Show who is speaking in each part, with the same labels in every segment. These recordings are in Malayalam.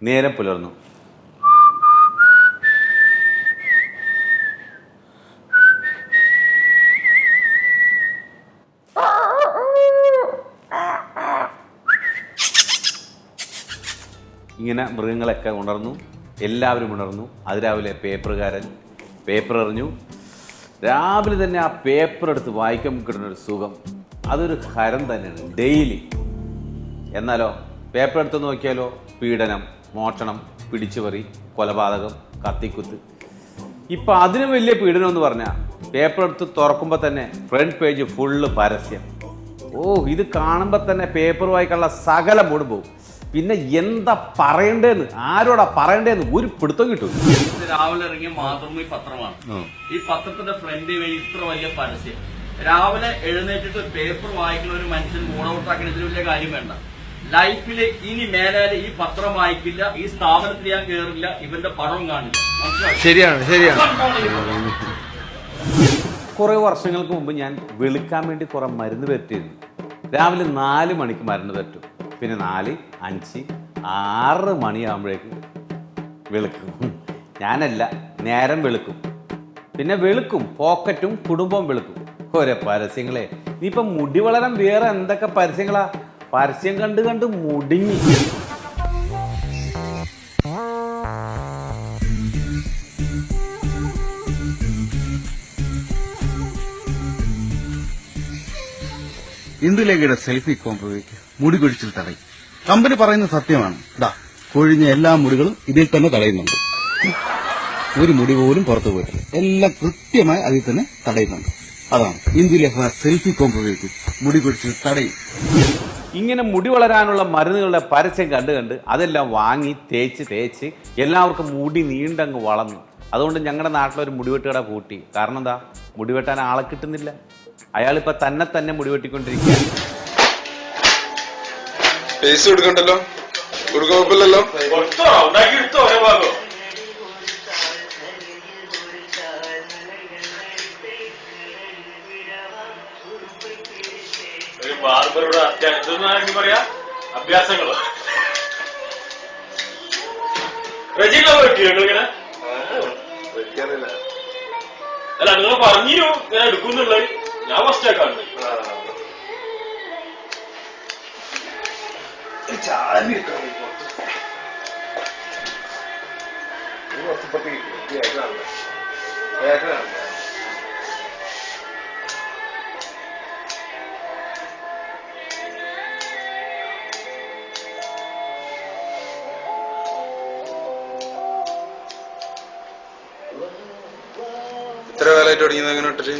Speaker 1: നേരം പുലർന്നു. ഇങ്ങനെ മൃഗങ്ങളൊക്കെ ഉണർന്നു, എല്ലാവരും ഉണർന്നു. അതിരാവിലെ പേപ്പറുകാരൻ പേപ്പർ എറിഞ്ഞു. രാവിലെ തന്നെ ആ പേപ്പർ എടുത്ത് വായിക്കാൻ കിട്ടുന്നൊരു സുഖം, അതൊരു ഹരം തന്നെയാണ് ഡെയിലി. എന്നാലോ പേപ്പർ എടുത്ത് നോക്കിയാലോ പീഡനം, മോഷണം, പിടിച്ചുപറി, കൊലപാതകം, കത്തിക്കുത്ത്. ഇപ്പം അതിനും വലിയ പീഡനം എന്ന് പറഞ്ഞാൽ പേപ്പർ എടുത്ത് തുറക്കുമ്പോൾ തന്നെ ഫ്രണ്ട് പേജ് ഫുള്ള് പരസ്യം. ഇത് കാണുമ്പോൾ തന്നെ പേപ്പർ വായിക്കാനുള്ള സകല മൂട് പോകും. പിന്നെ എന്താ പറയണ്ടേന്ന്, ആരോടാ പറയണ്ടേന്ന് ഒരു പിടുത്തം കിട്ടും.
Speaker 2: രാവിലെ ഇറങ്ങിയ മാതൃഭൂമി പത്രമാണ്. ഈ പത്രത്തിന്റെ ഫ്രണ്ട് പേജ് ഇത്ര വലിയ പരസ്യം. രാവിലെ എഴുന്നേറ്റിട്ട് പേപ്പർ വായിക്കുന്ന ഒരു മനുഷ്യൻ മൂടൗട്ടാക്കുന്ന ഇതിൽ വലിയ കാര്യം വേണ്ട. ലൈഫിൽ ഇനി മേലാല് ഈ പത്രം വായിക്കില്ല, ഈ സ്ഥാപനത്തിൽ ഞാൻ കയറില്ല, ഇവന്റെ പടവും കാണില്ല.
Speaker 3: ശരിയാണ്.
Speaker 1: കുറെ വർഷങ്ങൾക്ക് മുമ്പ് ഞാൻ വെളുക്കാൻ വേണ്ടി കുറെ മരുന്ന് പറ്റിയിരുന്നു. രാവിലെ 4 മണിക്ക് മരുന്ന് പറ്റും, പിന്നെ 4, 5, 6 മണിയാകുമ്പോഴേക്കും വെളുക്കും. ഞാനല്ല, നേരം വെളുക്കും. പിന്നെ വെളുക്കും, പോക്കറ്റും കുടുംബവും വെളുക്കും. ഓരോ പരസ്യങ്ങളെ. ഇനിയിപ്പം മുടി വളരാൻ വേറെ എന്തൊക്കെ പരസ്യങ്ങളാ? പരസ്യം കണ്ട് കണ്ട് മുടിഞ്ഞി.
Speaker 3: ഇന്ദുലേഖയുടെ സെൽഫി കോംപ്രമൈസ് മുടി കൊഴിച്ചിൽ തടയും. കമ്പനി പറയുന്നത് സത്യമാണ്. കൊഴിഞ്ഞ എല്ലാ മുടികളും ഇതിൽ തന്നെ തടയുന്നുണ്ട്. ഒരു മുടി പോലും പുറത്തു പോയിട്ടില്ല. എല്ലാം കൃത്യമായി അതിൽ തന്നെ തടയുന്നുണ്ട്. അതാണ് ഇന്ദുലേഖ സെൽഫി കോംപ്രമൈസ് മുടി കൊഴിച്ചിൽ തടയും.
Speaker 1: ഇങ്ങനെ മുടി വളരാനുള്ള മരുന്നുകളുടെ പരസ്യം കണ്ട് കണ്ട് അതെല്ലാം വാങ്ങി തേച്ച് എല്ലാവർക്കും മുടി നീണ്ടങ്ങ് വളർന്നു. അതുകൊണ്ട് ഞങ്ങളുടെ നാട്ടിലൊരു മുടിവെട്ടുകട പൂട്ടി. കാരണം എന്താ? മുടിവെട്ടാൻ ആളെ കിട്ടുന്നില്ല. അയാളിപ്പോ തന്നെ മുടിവെട്ടിക്കൊണ്ടിരിക്കുക.
Speaker 4: ബാർബറുടെ അത്യാവശ്യം പറയാ അഭ്യാസങ്ങള് റജിയില്ല വെട്ടിയിങ്ങനെ. അല്ല നിങ്ങൾ പറഞ്ഞു ഞാൻ എടുക്കുന്നുള്ളത്, ഞാൻ ഫസ്റ്റ് ആക്കാണ്.
Speaker 5: എത്ര കാലമായിട്ട് തുടങ്ങിയത് അങ്ങനെ ഇട്ടിട്ട്?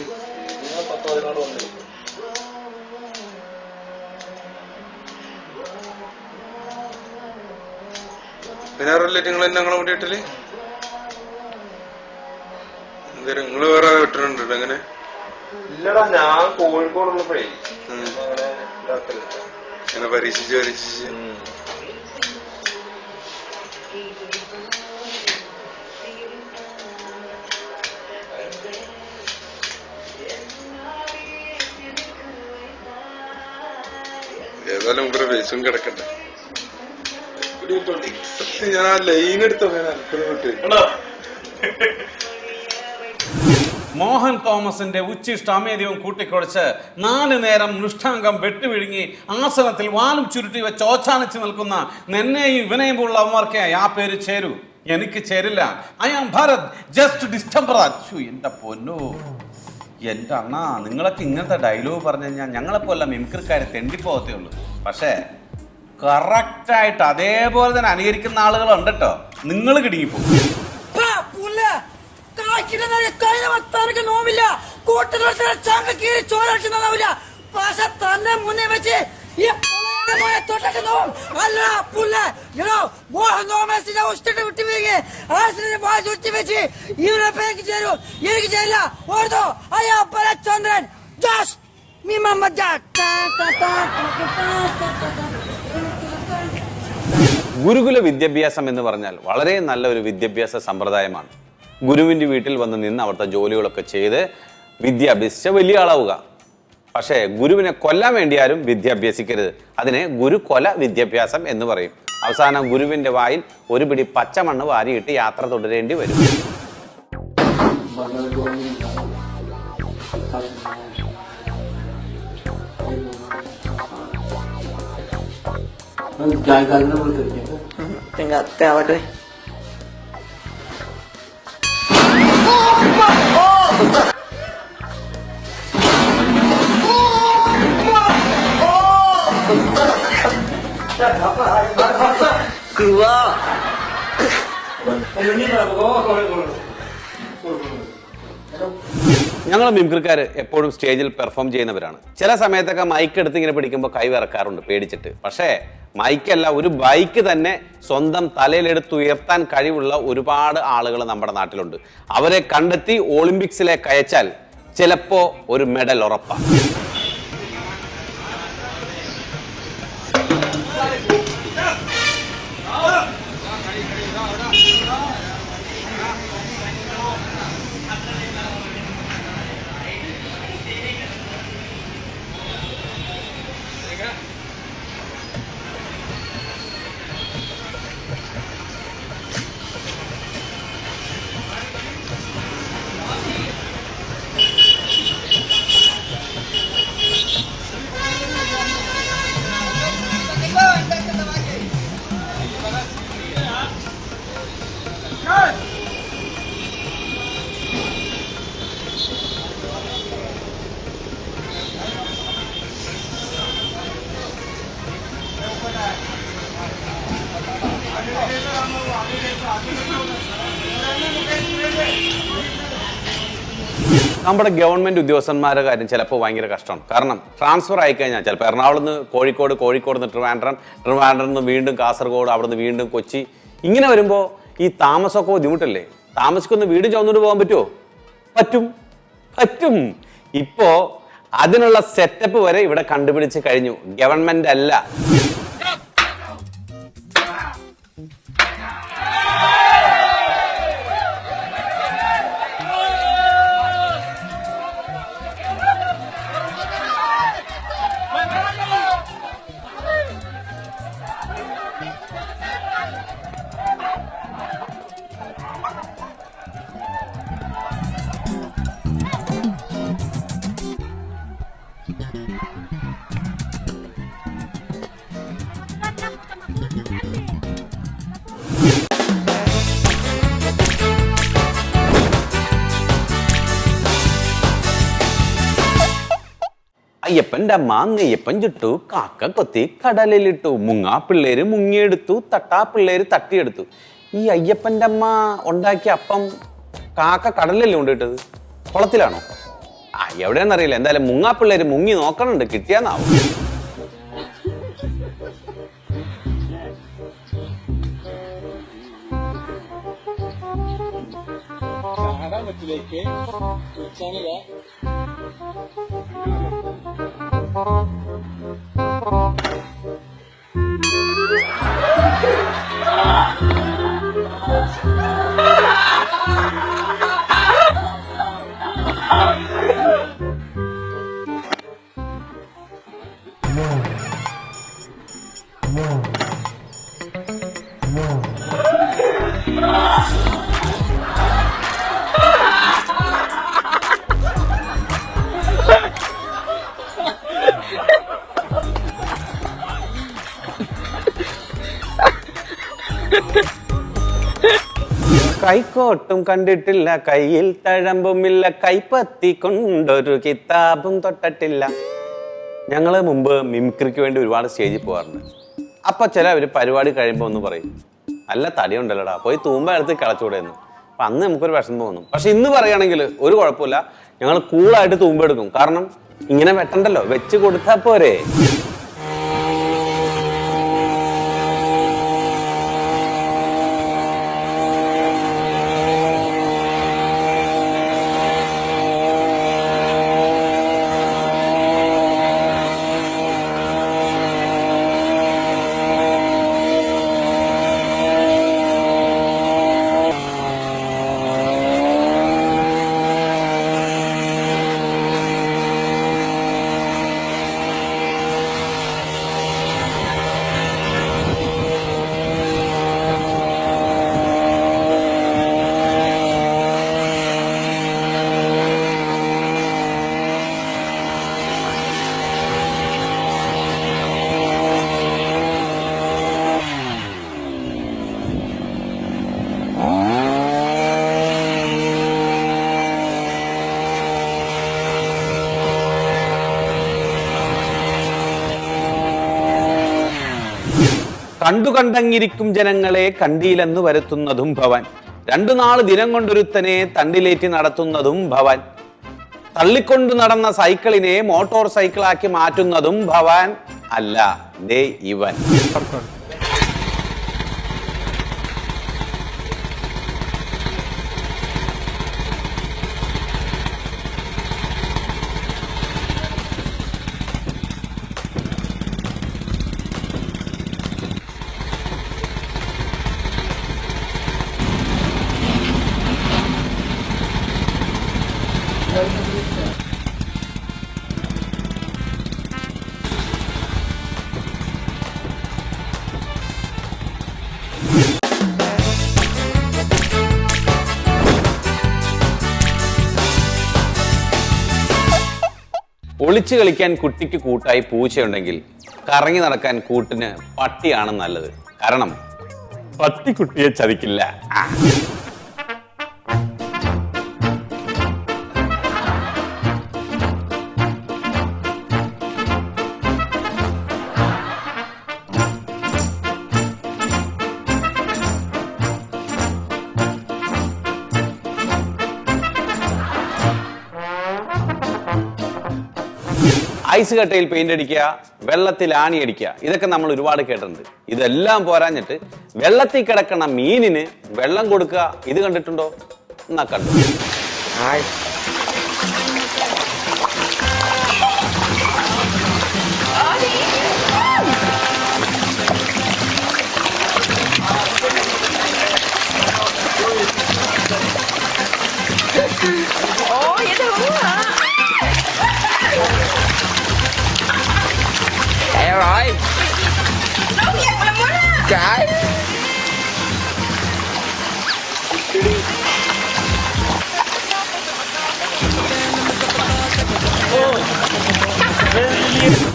Speaker 4: 10-14 വന്നു.
Speaker 5: പിന്നെ അറിയില്ലേ നിങ്ങൾ എന്നെ ഞങ്ങളെ കൂട്ടിയിട്ടില്? നിങ്ങള് വേറെ വിട്ടിട്ടുണ്ട് അങ്ങനെ?
Speaker 4: ഇല്ലടാ, ഞാൻ കോഴിക്കോടുള്ളപ്പോഴേ
Speaker 5: അങ്ങനെ പരീക്ഷിച്ച് ഏതായാലും മുമ്പ് ഫേസും കിടക്കട്ടെ. ഞാൻ ആ ലൈൻ എടുത്തോ വിട്ട്.
Speaker 1: മോഹൻ തോമസിന്റെ ഉച്ചിഷ്ട അമേദ്യവും കൂട്ടിക്കുഴച്ച് 4 നേരം മൃഷ്ടാംഗം വെട്ടുവിഴുങ്ങി ആസനത്തിൽ വാലും ചുരുട്ടി വെച്ച് ഓച്ചാനിച്ച് നിൽക്കുന്ന നെന്നെയും ഇവനെയും പോലുള്ള അവന്മാർക്ക് ആ പേര് ചേരൂ. എനിക്ക് ചേരില്ല. ഐ ആം ഭാരത്, ജസ്റ്റ് ഡിസ്റ്റംബറാച്ചു. എന്റെ പൊന്നോ, എൻ്റെ അണ്ണാ, നിങ്ങളൊക്കെ ഇങ്ങനത്തെ ഡയലോഗ് പറഞ്ഞു കഴിഞ്ഞാൽ ഞങ്ങളെപ്പോലുള്ള മിമിക്രിക്കാരെ തെണ്ടിപ്പോകത്തേ ഉള്ളൂ. പക്ഷേ കറക്റ്റായിട്ട് അതേപോലെ തന്നെ അനുകരിക്കുന്ന ആളുകളുണ്ട് കേട്ടോ. നിങ്ങൾ കിടുങ്ങിപ്പോകും.
Speaker 6: നോവില്ല, കൂട്ടുകാരുടെ ചങ്ക കീറി ചോരട്ടില്ല. പക്ഷെ തന്നെ മുന്നേ വെച്ച് എനിക്ക് ചേരില്ല. ഓർത്തോ, അയ്യാ ചന്ദ്രൻ ജസ്റ്റ്
Speaker 1: ഗുരുകുല വിദ്യാഭ്യാസം എന്ന് പറഞ്ഞാൽ വളരെ നല്ല ഒരു വിദ്യാഭ്യാസ സമ്പ്രദായമാണ്. ഗുരുവിൻ്റെ വീട്ടിൽ വന്ന് നിന്ന് അവിടുത്തെ ജോലികളൊക്കെ ചെയ്ത് വിദ്യ അഭ്യസിച്ച വലിയ ആളാവുക. പക്ഷേ ഗുരുവിനെ കൊല്ലാൻ വേണ്ടി ആരും വിദ്യ അഭ്യസിക്കരുത്. അതിനെ ഗുരുകൊല വിദ്യാഭ്യാസം എന്ന് പറയും. അവസാനം ഗുരുവിന്റെ വായിൽ ഒരു പിടി പച്ചമണ്ണ് വാരിയിട്ട് യാത്ര തുടരേണ്ടി വരും. ഞങ്ങൾ മിമിക്രിക്കാർ എപ്പോഴും സ്റ്റേജിൽ പെർഫോം ചെയ്യുന്നവരാണ്. ചില സമയത്തൊക്കെ മൈക്ക് എടുത്ത് ഇങ്ങനെ പിടിക്കുമ്പോൾ കൈ വിറക്കാറുണ്ട് പേടിച്ചിട്ട്. പക്ഷേ മൈക്കല്ല, ഒരു ബൈക്ക് തന്നെ സ്വന്തം തലയിലെടുത്തുയർത്താൻ കഴിവുള്ള ഒരുപാട് ആളുകൾ നമ്മുടെ നാട്ടിലുണ്ട്. അവരെ കണ്ടെത്തി ഒളിമ്പിക്സിലേക്ക് അയച്ചാൽ ചിലപ്പോ ഒരു മെഡൽ ഉറപ്പാണ്. നമ്മുടെ ഗവൺമെന്റ് ഉദ്യോഗസ്ഥന്മാരുടെ കാര്യം ചിലപ്പോൾ ഭയങ്കര കഷ്ടമാണ്. കാരണം ട്രാൻസ്ഫർ ആയിക്കഴിഞ്ഞാൽ ചിലപ്പോൾ എറണാകുളത്ത് നിന്ന് കോഴിക്കോട്, കോഴിക്കോട് നിന്ന് ട്രിവാൻഡ്രം നിന്ന് വീണ്ടും കാസർഗോഡ്, അവിടെ നിന്ന് വീണ്ടും കൊച്ചി, ഇങ്ങനെ വരുമ്പോൾ ഈ താമസമൊക്കെ ബുദ്ധിമുട്ടല്ലേ? താമസിക്കുന്ന വീട് ചുവന്നുകൊണ്ട് പോകാൻ പറ്റുമോ? പറ്റും. ഇപ്പോ അതിനുള്ള സെറ്റപ്പ് വരെ ഇവിടെ കണ്ടുപിടിച്ച് കഴിഞ്ഞു. ഗവൺമെന്റ് അല്ല, അയ്യപ്പൻ്റെ അമ്മ നെയ്യപ്പൻ ചുട്ടു, കാക്ക കൊത്തി കടലിലിട്ടു, മുങ്ങാ പിള്ളേര് മുങ്ങിയെടുത്തു, തട്ടാ പിള്ളേര് തട്ടിയെടുത്തു. ഈ അയ്യപ്പൻ്റെ അമ്മ ഉണ്ടാക്കിയ അപ്പം കാക്ക കടലല്ലേ കൊണ്ടിട്ടത്? കുളത്തിലാണോ? എവിടെയാണെന്നറിയില്ല. എന്തായാലും മുങ്ങാ പിള്ളേര് മുങ്ങി നോക്കണുണ്ട്, കിട്ടിയാന്നാവും. കൈക്കോട്ടും കണ്ടിട്ടില്ല, കയ്യിൽ തഴമ്പുമില്ല, കൈപ്പത്തി കൊണ്ടൊരു കിതാബും തൊട്ടിട്ടില്ല. ഞങ്ങള് മുമ്പ് മിമിക്രിക്ക് വേണ്ടി ഒരുപാട് സ്റ്റേജിൽ പോകാറുണ്ട്. അപ്പൊ ചിലവര് പരിപാടി കഴിയുമ്പോൾ ഒന്ന് പറയും, നല്ല തടിയുണ്ടല്ലോടാ, പോയി തൂമ്പ എടുത്ത് കളച്ചുകൂടെ എന്ന്. അപ്പൊ അന്ന് നമുക്കൊരു വിഷമം തോന്നും. പക്ഷെ ഇന്ന് പറയുകയാണെങ്കിൽ ഒരു കുഴപ്പമില്ല, ഞങ്ങൾ കൂളായിട്ട് തൂമ്പ എടുക്കും. കാരണം ഇങ്ങനെ വെട്ടണ്ടല്ലോ, വെച്ച് കൊടുത്താൽ പോരെ. കണ്ടുകണ്ടങ്ങിരിക്കും ജനങ്ങളെ കണ്ടിയിലെന്ന് വരുത്തുന്നതും ഭവാൻ. 2 നാൾ ദിനം കൊണ്ടൊരുത്തനെ തണ്ടിലേറ്റി നടത്തുന്നതും ഭവാൻ. തള്ളിക്കൊണ്ടു നടന്ന സൈക്കിളിനെ മോട്ടോർ സൈക്കിളാക്കി മാറ്റുന്നതും ഭവാൻ അല്ല, ദേ ഇവൻ. ഒളിച്ചു കളിക്കാൻ കുട്ടിക്ക് കൂട്ടായി പൂച്ചയുണ്ടെങ്കിൽ കറങ്ങി നടക്കാൻ കൂട്ടിന് പട്ടിയാണ് നല്ലത്. കാരണം പട്ടി കുട്ടിയെ ചതിക്കില്ല. ഐസ് കട്ടയിൽ പെയിന്റ് അടിക്കുക, വെള്ളത്തിൽ ആണി അടിക്കുക, ഇതൊക്കെ നമ്മൾ ഒരുപാട് കേട്ടിട്ടുണ്ട്. ഇതെല്ലാം പോരാഞ്ഞിട്ട് വെള്ളത്തിൽ കിടക്കണ മീനിന് വെള്ളം കൊടുക്കുക, ഇത് കണ്ടിട്ടുണ്ടോ? എന്നാ കണ്ടു.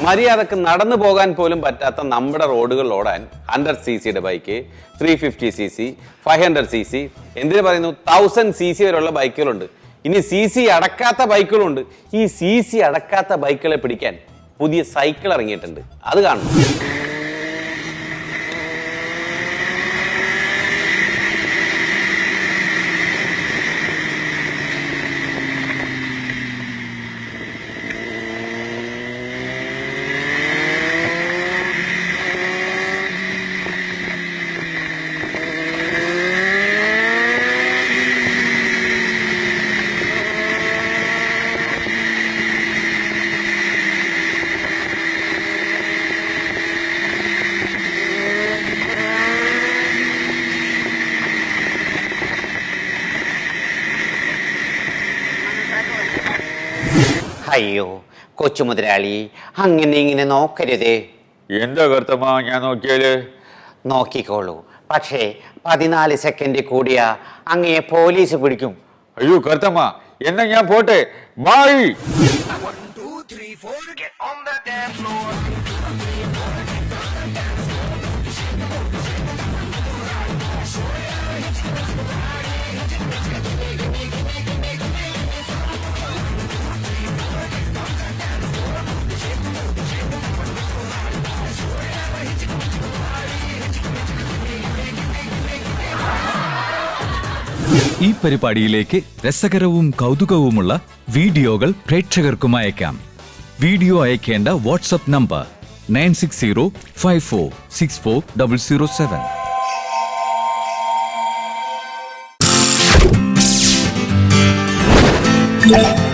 Speaker 1: മര്യാദക്ക് നടന്നു പോകാൻ പോലും പറ്റാത്ത നമ്മുടെ റോഡുകൾ ഓടാൻ 100cc ബൈക്ക്, 350cc, 500cc, എന്തിനു പറയുന്നു 1000cc വരെയുള്ള ബൈക്കുകളുണ്ട്. ഇനി CC അടക്കാത്ത ബൈക്കുകളുണ്ട്. ഈ CC അടക്കാത്ത ബൈക്കുകളെ പിടിക്കാൻ പുതിയ സൈക്കിൾ ഇറങ്ങിയിട്ടുണ്ട്, അത് കാണണം.
Speaker 7: അയ്യോ കൊച്ചു മുതലാളി, അങ്ങനെ ഇങ്ങനെ നോക്കരുതേ.
Speaker 8: എന്താ കർത്തമ്മ ഞാൻ നോക്കിയാല്?
Speaker 7: നോക്കിക്കോളൂ, പക്ഷേ 14 സെക്കൻഡ് കൂടിയാ അങ്ങയെ പോലീസ് പിടിക്കും.
Speaker 8: അയ്യോ കർത്തമ്മ, എന്നാ ഞാൻ പോട്ടെ, ബൈ.
Speaker 9: ഈ പരിപാടിയിലേക്ക് രസകരവും കൗതുകവുമുള്ള വീഡിയോകൾ പ്രേക്ഷകർക്കും അയക്കാം. വീഡിയോ അയക്കേണ്ട വാട്സ്ആപ്പ് നമ്പർ 9605464007.